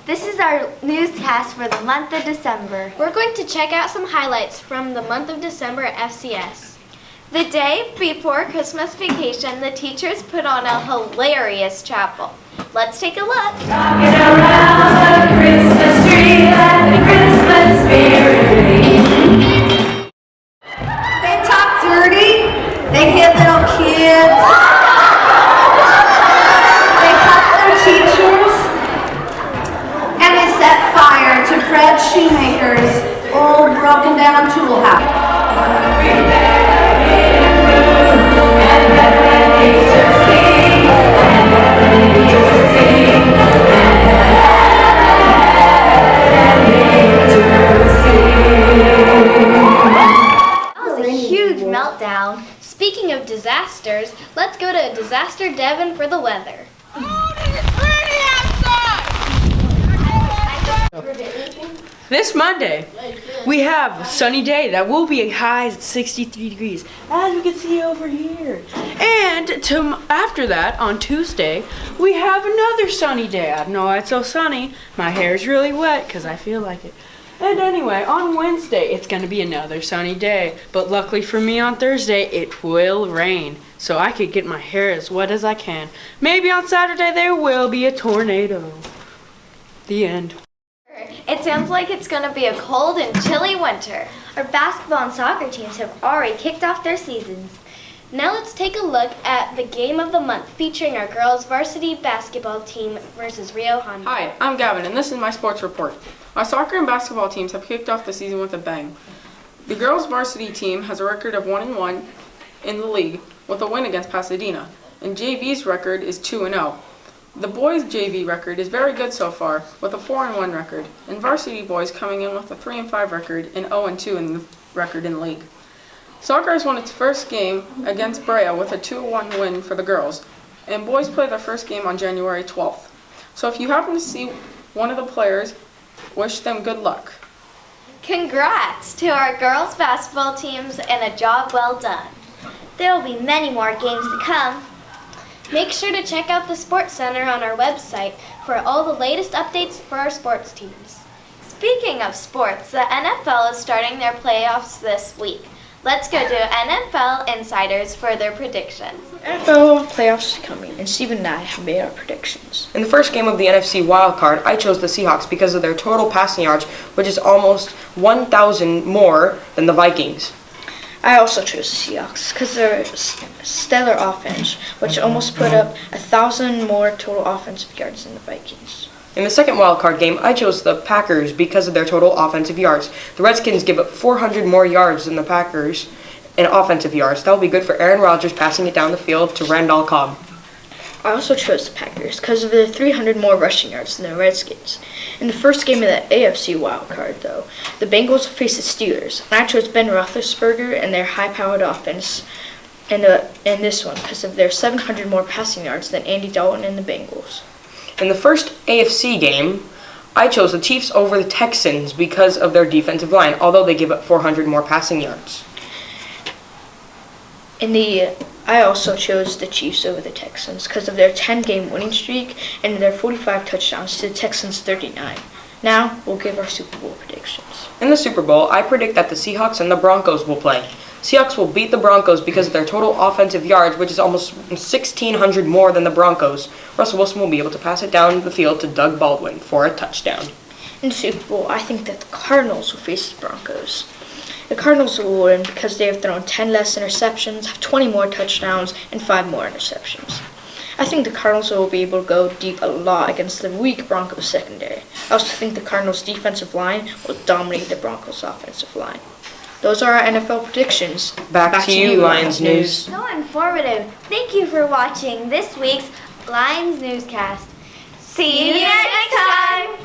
This is our newscast for the month of December. We're going to check out some highlights from the month of December at FCS. The day before Christmas vacation, the teachers put on a hilarious chapel. Let's take a look. Rocking around the Christmas tree, let the Christmas spirit be. They talk dirty, they hit little kids, they cut their teachers, and they set fire to Fred Shoemaker's old broken down tool house. Meltdown. Speaking of disasters, let's go to Disaster Devon for the weather. This Monday, we have a sunny day that will be a high at 63 degrees, as you can see over here. And after that, on Tuesday, we have another sunny day. I don't know why it's so sunny. My hair is really wet because I feel like it. And anyway, on Wednesday, it's going to be another sunny day. But luckily for me, on Thursday, it will rain. So I could get my hair as wet as I can. Maybe on Saturday, there will be a tornado. The end. It sounds like it's going to be a cold and chilly winter. Our basketball and soccer teams have already kicked off their seasons. Now let's take a look at the game of the month featuring our girls varsity basketball team versus Rio Honda. Hi, I'm Gavin and this is my sports report. Our soccer and basketball teams have kicked off the season with a bang. The girls varsity team has a record of 1-1 in the league with a win against Pasadena, and JV's record is 2-0. The boys JV record is very good so far with a 4-1 record, and varsity boys coming in with a 3-5 record and 0-2 in the record in the league. Soccer has won its first game against Brea with a 2-1 win for the girls, and boys play their first game on January 12th. So if you happen to see one of the players, wish them good luck. Congrats to our girls basketball teams and a job well done. There will be many more games to come. Make sure to check out the Sports Center on our website for all the latest updates for our sports teams. Speaking of sports, the NFL is starting their playoffs this week. Let's go to NFL Insiders for their predictions. NFL playoffs are coming, and Stephen and I have made our predictions. In the first game of the NFC wildcard, I chose the Seahawks because of their total passing yards, which is almost 1,000 more than the Vikings. I also chose the Seahawks because of their stellar offense, which almost put up 1,000 more total offensive yards than the Vikings. In the second wildcard game, I chose the Packers because of their total offensive yards. The Redskins give up 400 more yards than the Packers in offensive yards. That will be good for Aaron Rodgers passing it down the field to Randall Cobb. I also chose the Packers because of their 300 more rushing yards than the Redskins. In the first game of the AFC wildcard, though, the Bengals face the Steelers, and I chose Ben Roethlisberger and their high-powered offense in this one because of their 700 more passing yards than Andy Dalton and the Bengals. In the first AFC game, I chose the Chiefs over the Texans because of their defensive line, although they give up 400 more passing yards. I also chose the Chiefs over the Texans because of their 10-game winning streak and their 45 touchdowns to the Texans' 39. Now, we'll give our Super Bowl predictions. In the Super Bowl, I predict that the Seahawks and the Broncos will play. Seahawks will beat the Broncos because of their total offensive yards, which is almost 1,600 more than the Broncos. Russell Wilson will be able to pass it down the field to Doug Baldwin for a touchdown. In the Super Bowl, I think that the Cardinals will face the Broncos. The Cardinals will win because they have thrown 10 less interceptions, have 20 more touchdowns, and 5 more interceptions. I think the Cardinals will be able to go deep a lot against the weak Broncos secondary. I also think the Cardinals' defensive line will dominate the Broncos' offensive line. Those are our NFL predictions. Back to you, Lions News. So informative. Thank you for watching this week's Lions Newscast. See you next time.